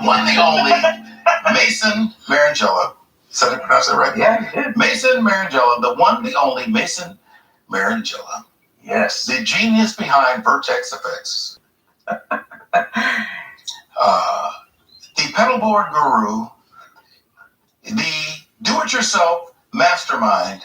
one, the only Mason Marangella. Did I pronounce that right? Yeah, you did. Mason Marangella, the one, the only Mason Marangella. Yes. The genius behind Vertex Effects. The pedalboard guru, the do-it-yourself mastermind,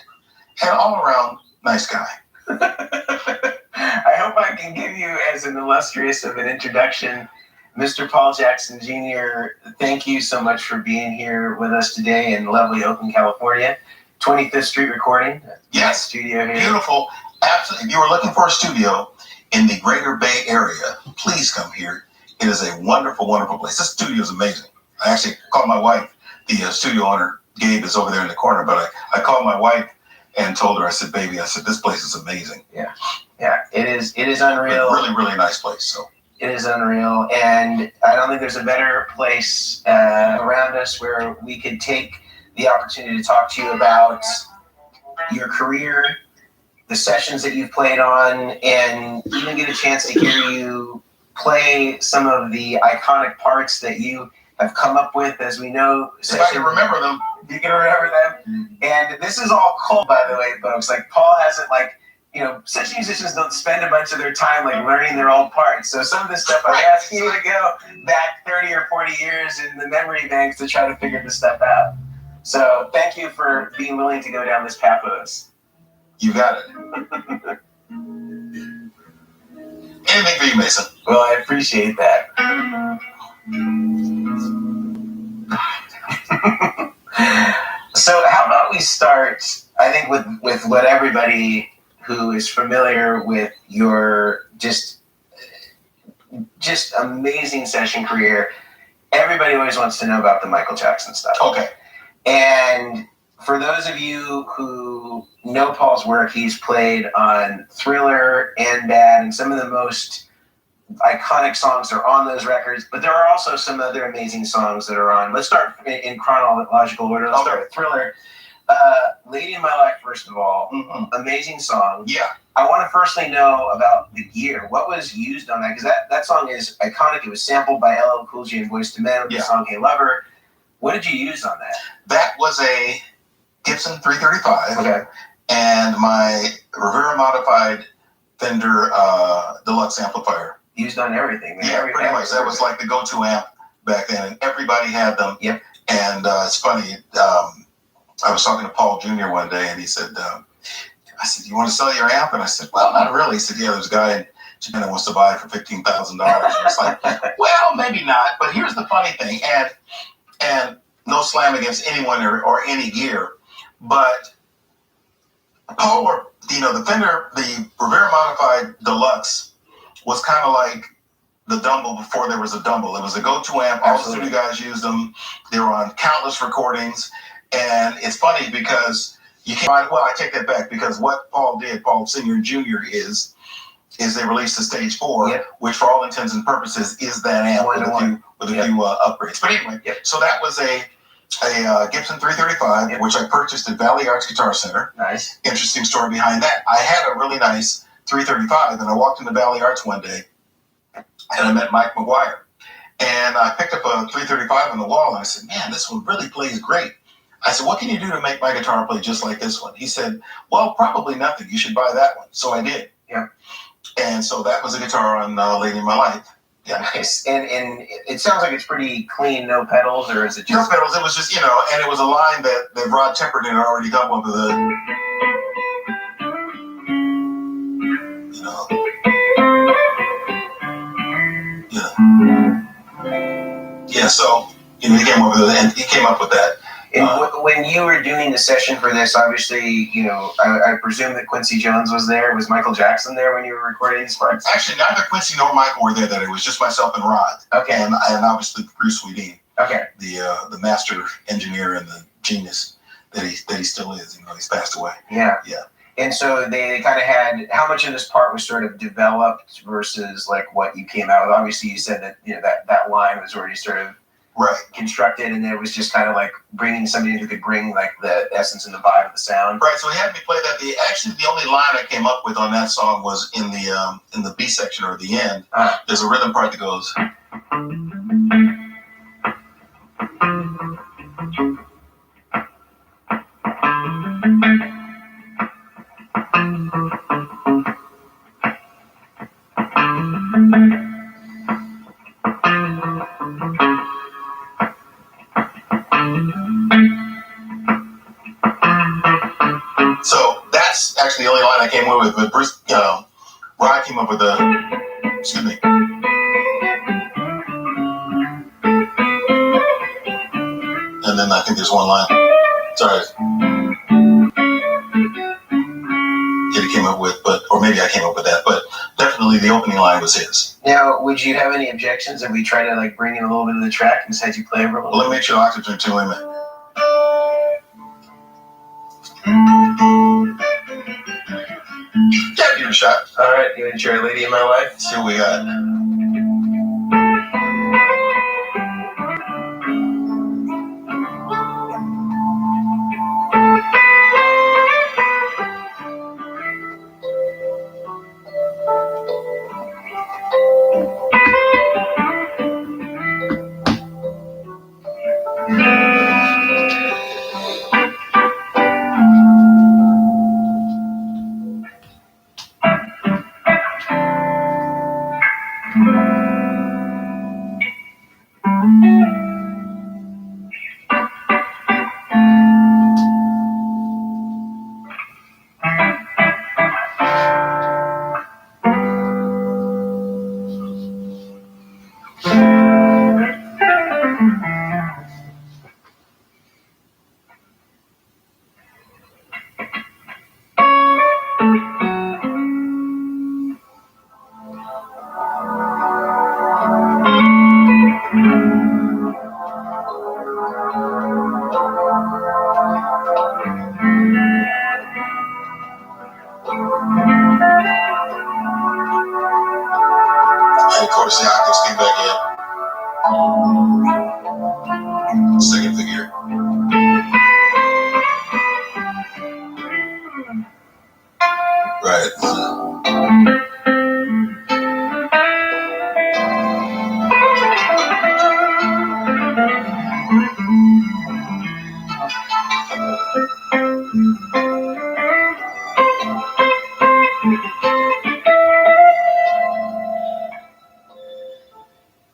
and all-around nice guy. I hope I can give you as an illustrious of an introduction, Mr. Paul Jackson Jr., thank you so much for being here with us today in lovely Oakland, California. 25th Street Recording. Yes. Studio here. Beautiful. Absolutely. If you are looking for a studio in the greater Bay Area, please come here. It is a wonderful, wonderful place. This studio is amazing. I actually called my wife. The studio owner, Gabe, is over there in the corner, but I called my wife and told her, I said, baby, I said, this place is amazing. Yeah. Yeah. It is unreal. Really, really nice place. So. It is unreal. And I don't think there's a better place around us where we could take the opportunity to talk to you about your career, the sessions that you've played on, and even get a chance to hear you play some of the iconic parts that you have come up with, as we know. If I can remember them. You can remember them. And this is all cool, by the way, folks. Like, Paul hasn't, such musicians don't spend a bunch of their time, learning their own parts. So some of this stuff, I'm asking you to go back 30 or 40 years in the memory banks to try to figure this stuff out. So thank you for being willing to go down this path with us. You got it. Anything for you, Mason. Well, I appreciate that. So how about we start, I think, with what everybody who is familiar with your just amazing session career, everybody always wants to know about the Michael Jackson stuff. Okay. And for those of you who know Paul's work, he's played on Thriller and Bad, and some of the most iconic songs are on those records, but there are also some other amazing songs that are on. Let's start in chronological order. Let's start with Thriller. Lady in My Life, first of all, amazing song. Yeah. I want to firstly know about the gear. What was used on that? Because that song is iconic. It was sampled by LL Cool J and Boyz II Men with the song Hey Lover. What did you use on that? That was a Gibson 335. Okay. And my Rivera modified Fender deluxe amplifier. Used on everything. Yeah, pretty much. That was like the go-to amp back then, and everybody had them. Yep. And it's funny. I was talking to Paul Jr. one day, and he said, I said, you want to sell your amp? And I said, well, not really. He said, yeah, there's a guy in Japan that wants to buy it for $15,000. And it's like, well, maybe not. But here's the funny thing, and no slam against anyone or any gear, but Paul, the Fender, the Rivera modified deluxe was kind of like the Dumble before there was a Dumble. It was a go-to amp. All the studio guys used them. They were on countless recordings. And it's funny because you can't find, well, I take that back, because what Paul did, Paul Sr. Jr. is they released the Stage 4, which for all intents and purposes is that amp with a few upgrades. But anyway, so that was a Gibson 335, which I purchased at Valley Arts Guitar Center. Nice. Interesting story behind that. I had a really nice 335, and I walked into Valley Arts one day, and I met Mike McGuire. And I picked up a 335 on the wall, and I said, man, this one really plays great. I said, what can you do to make my guitar play just like this one? He said, well, probably nothing. You should buy that one. So I did. Yeah. And so that was a guitar on Lady in My Life. Yeah. Nice. And it sounds like it's pretty clean, no pedals, or is it just... No pedals. It was just, and it was a line that Rod Temperton had already come up with Yeah, so he came up with that. And when you were doing the session for this, obviously, I presume that Quincy Jones was there. Was Michael Jackson there when you were recording these parts? Actually, neither Quincy nor Michael were there. It was just myself and Rod. Okay. And obviously Bruce Swedien. Okay. The master engineer and the genius that he still is. He's passed away. Yeah. Yeah. And so they kind of had, how much of this part was sort of developed versus like what you came out with? Obviously, you said that that line was already sort of constructed, and it was just kind of like bringing somebody who could bring like the essence and the vibe of the sound. Right. So he had me play that. The only line I came up with on that song was in the B section or the end. There's a rhythm part that goes. So that's actually the only line I came up with. But Bruce, where I came up with excuse me. And then I think there's one line. Sorry. He came up with, or maybe I came up with that, but definitely the opening line was his. Now, would you have any objections if we try to like bring in a little bit of the track and said you play over a little? Well, let me make sure the octaves are 2 limit. Yeah, give it a shot. All right, you enjoy Lady in My Life? Let's see what we got. And of course, the octaves came back in. Second figure. Right.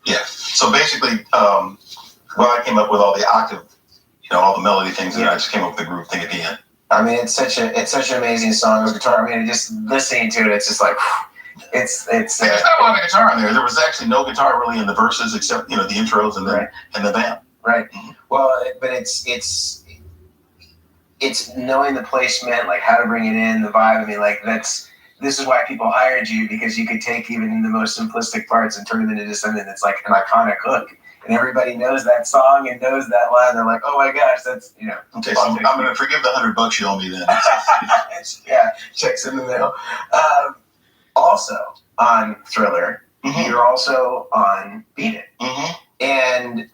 Yeah. So basically, well, I came up with all the octave, all the melody things, and I just came up with the groove thing at the end. I mean, it's such an amazing song. As guitar, I mean, just listening to it, it's just like, it's. There's not a lot of guitar in there. There was actually no guitar really in the verses except the intros and then and the band. Right. Well, but it's knowing the placement, like how to bring it in, the vibe. I mean, like this is why people hired you, because you could take even the most simplistic parts and turn them into something that's like an iconic hook. And everybody knows that song and knows that line. They're like, oh my gosh, that's, Okay, so I'm going to forgive the $100 you owe me then. Yeah, checks in the mail. Also on Thriller, you're also on Beat It. And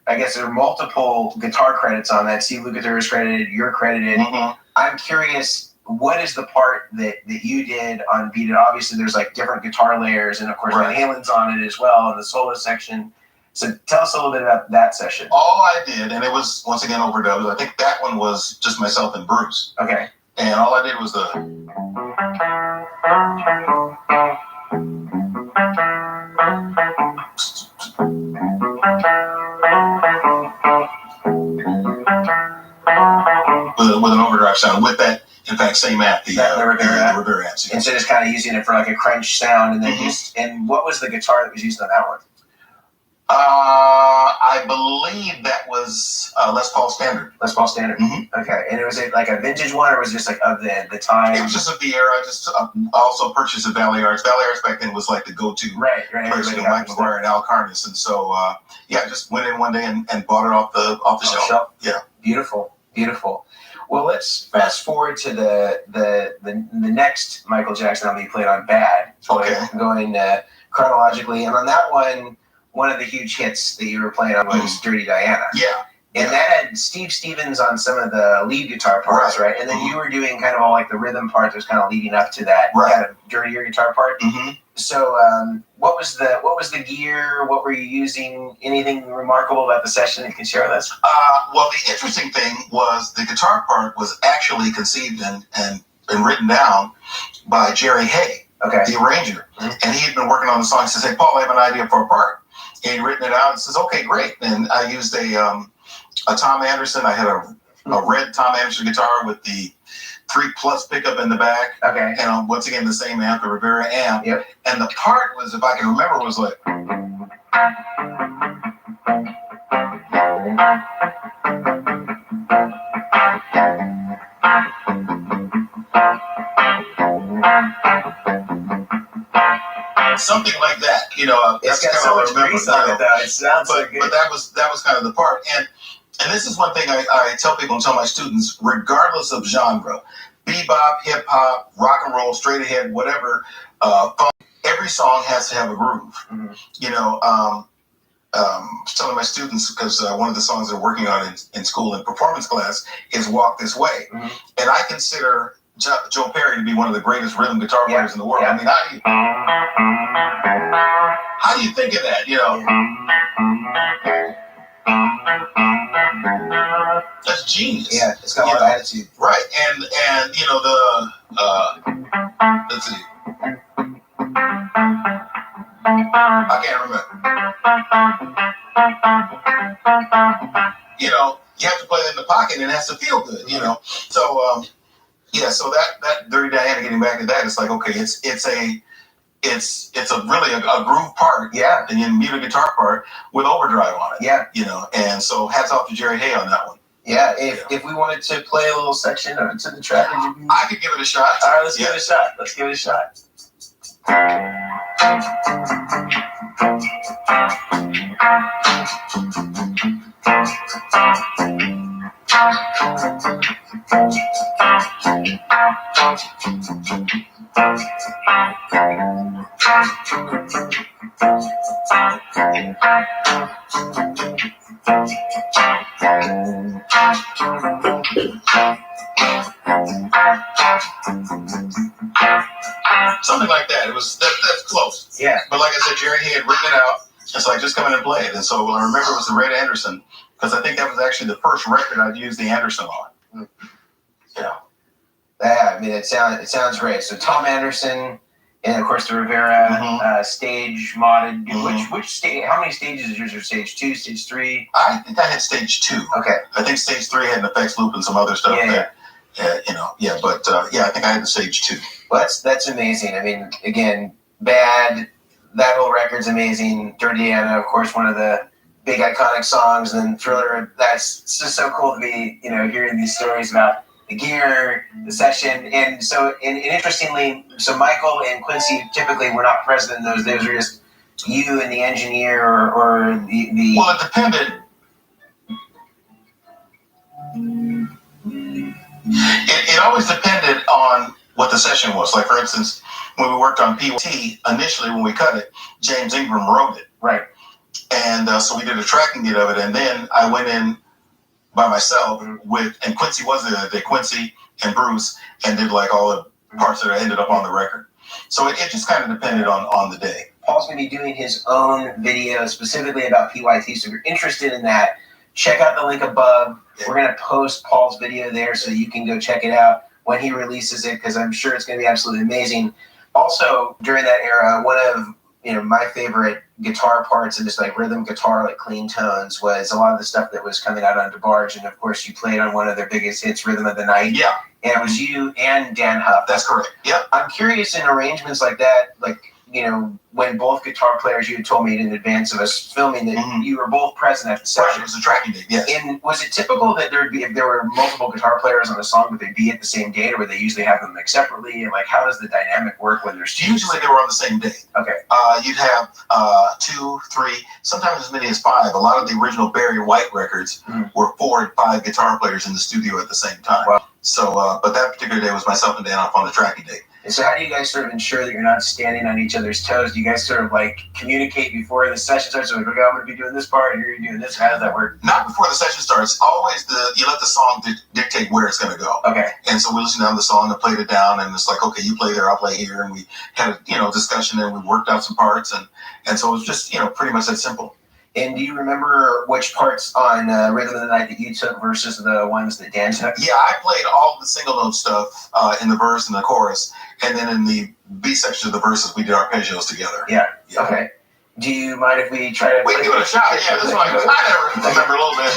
I guess there are multiple guitar credits on that. Steve Lukather is credited, you're credited. I'm curious, what is the part that you did on Beat It? Obviously, there's like different guitar layers, and of course, Van Halen's on it as well, in the solo section. So tell us a little bit about that session. All I did, and it was, once again, overdubbed. I think that one was just myself and Bruce. Okay. And all I did was with an overdrive sound, with that, in fact, same amp, the Rivera amp. And so just kind of using it for like a crunch sound, and then and what was the guitar that was used on that one? I believe that was Les Paul Standard. Les Paul Standard. Okay, and was it like a vintage one, or was it just like of the time? It was just of the era. I just also purchased a Valley Arts. Valley Arts back then was like the go-to place, Mike McGuire and Al Carnes, and so I just went in one day and bought it off the shelf. Yeah, beautiful. Well, let's fast forward to the next Michael Jackson album you played on, Bad. Going chronologically, and on that one of the huge hits that you were playing on was Dirty Diana. Yeah. And that had Steve Stevens on some of the lead guitar parts, right? And then you were doing kind of all like the rhythm part that was kind of leading up to that kind of dirtier guitar part. So, what was the gear? What were you using? Anything remarkable about the session that you can share with us? Well, the interesting thing was the guitar part was actually conceived and written down by Jerry Hay, the arranger. Mm-hmm. And he had been working on the song. He says, "Hey, Paul, I have an idea for a part." And he'd written it out and says, "Okay, great." And I used a Tom Anderson. I had a red Tom Anderson guitar with the 3+ pickup in the back. Okay. And once again, the same amp, the Rivera amp. Yep. And the part was, if I can remember, was like. Something like that, It's got so much grease on it, though. It sounds so good. But that was kind of the part, and this is one thing I tell people and tell my students, regardless of genre, bebop, hip hop, rock and roll, straight ahead, whatever, funk, every song has to have a groove. Mm-hmm. Telling my students, because one of the songs they're working on in school in performance class is "Walk This Way," mm-hmm. and I consider Joe Perry to be one of the greatest rhythm guitar players in the world. I mean, how do you think of that? That's genius. Yeah, it's got a lot of attitude. Right, and let's see. I can't remember. You have to play it in the pocket and it has to feel good, So, so that Dirty Diana, getting back to that, it's like, okay, it's a really a groove part. Yeah. And then mute a guitar part with overdrive on it. Yeah. And so hats off to Jerry Hay on that one. Yeah, if we wanted to play a little section to the track, I could give it a shot. All right, let's give it a shot. Let's give it a shot. Something like that. It was that's close. Yeah. But like I said, Jerry Hay had written it out. It's like, just come in and play it. And so I remember it was the Red Anderson, because I think that was actually the first record I'd used the Anderson on. Yeah. I mean, it sounds great. So Tom Anderson, and of course the Rivera stage modded. Mm-hmm. Which stage? How many stages is yours? Stage 2, stage 3? I think I had stage 2. Okay. I think stage 3 had an effects loop and some other stuff there. I think I had the stage 2. Well, that's amazing. I mean, again, Bad, that whole record's amazing. Dirty Diana, of course, one of the big iconic songs, and then Thriller. That's just so cool to be, hearing these stories about the gear, the session, and so, and interestingly, so Michael and Quincy typically were not present in those. Those were just you and the engineer, or the. Well, it depended. It always depended on what the session was. Like, for instance, when we worked on PYT, initially when we cut it, James Ingram wrote it. Right. And so we did a tracking kit of it, and then I went in by myself and Quincy was there, Quincy and Bruce, and did like all the parts that ended up on the record. So it just kind of depended on the day. Paul's going to be doing his own video specifically about PYT, so if you're interested in that, check out the link above. We're going to post Paul's video there so you can go check it out when he releases it, because I'm sure it's going to be absolutely amazing. Also, during that era, one of my favorite guitar parts and just like rhythm guitar, like clean tones, was a lot of the stuff that was coming out on DeBarge. And of course, you played on one of their biggest hits, Rhythm of the Night. Yeah. And it was you and Dan Huff. That's correct. Yep. I'm curious, in arrangements like that, like, when both guitar players, you had told me in advance of us filming that you were both present at the session. Right, it was a tracking date, yes. And was it typical that there'd be, if there were multiple guitar players on a song, would they be at the same date, or would they usually have them mixed separately? And like, how does the dynamic work when there's two? Usually they were on the same day. Okay. You'd have 2, 3, sometimes as many as 5. A lot of the original Barry White records were 4 and 5 guitar players in the studio at the same time. Wow. So, but that particular day was myself and Dan off on the tracking date. And so how do you guys sort of ensure that you're not standing on each other's toes? Do you guys sort of like communicate before the session starts? So like, okay, I'm going to be doing this part, and you're doing this. How does that work? Not before the session starts. Always you let the song dictate where it's going to go. Okay. And so we listened down the song and played it down, and it's like, okay, you play there, I'll play here, and we had a discussion, and we worked out some parts, and so it was just pretty much that simple. And do you remember which parts on Rhythm of the Night that you took versus the ones that Dan took? Yeah, I played all the single note stuff in the verse and the chorus, and then in the B section of the verses, we did arpeggios together. Yeah. Okay. Do you mind if we try to? We can give it a shot. Yeah, this one I remember a little bit.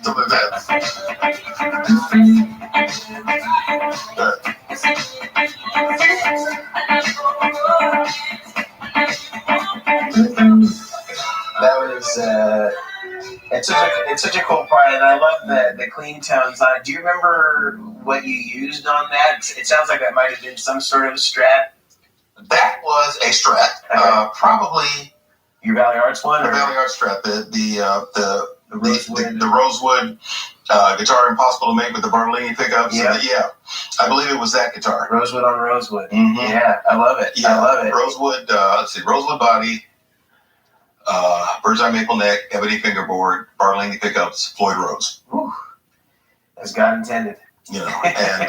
Something like that. That was it's such a cool part, and I love the clean tones on it. Do you remember what you used on that? It sounds like that might have been some sort of Strat. That was a Strat, Okay. probably Your Valley Arts one, the or Valley Art Strat, the Rosewood. Rosewood guitar, impossible to make with the Bartolini pickups. Yeah. I believe it was that guitar. Rosewood on Rosewood. Mm-hmm. Yeah, I love it. Yeah, I love it. Rosewood. Let's see, Rosewood body, bird's eye maple neck, ebony fingerboard, Bartolini pickups, Floyd Rose. Whew. As God intended. And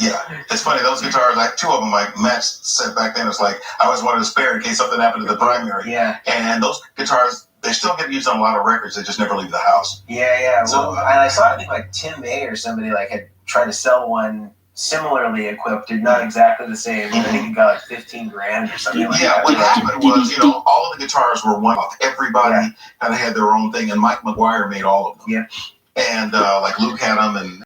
yeah, it's funny. Those guitars, like two of them, I matched set back then. It's like I always wanted to spare in case something happened to the primary. Yeah. And those guitars, they still get used on a lot of records. They just never leave the house. Yeah. So, Well, and I saw, I think, like Tim May or somebody like had tried to sell one similarly equipped, not exactly the same. I think it got like $15,000 or something like that. Yeah, what happened was, all of the guitars were one off. Everybody kind of had their own thing, and Mike McGuire made all of them. Yeah. And like Luke had them, and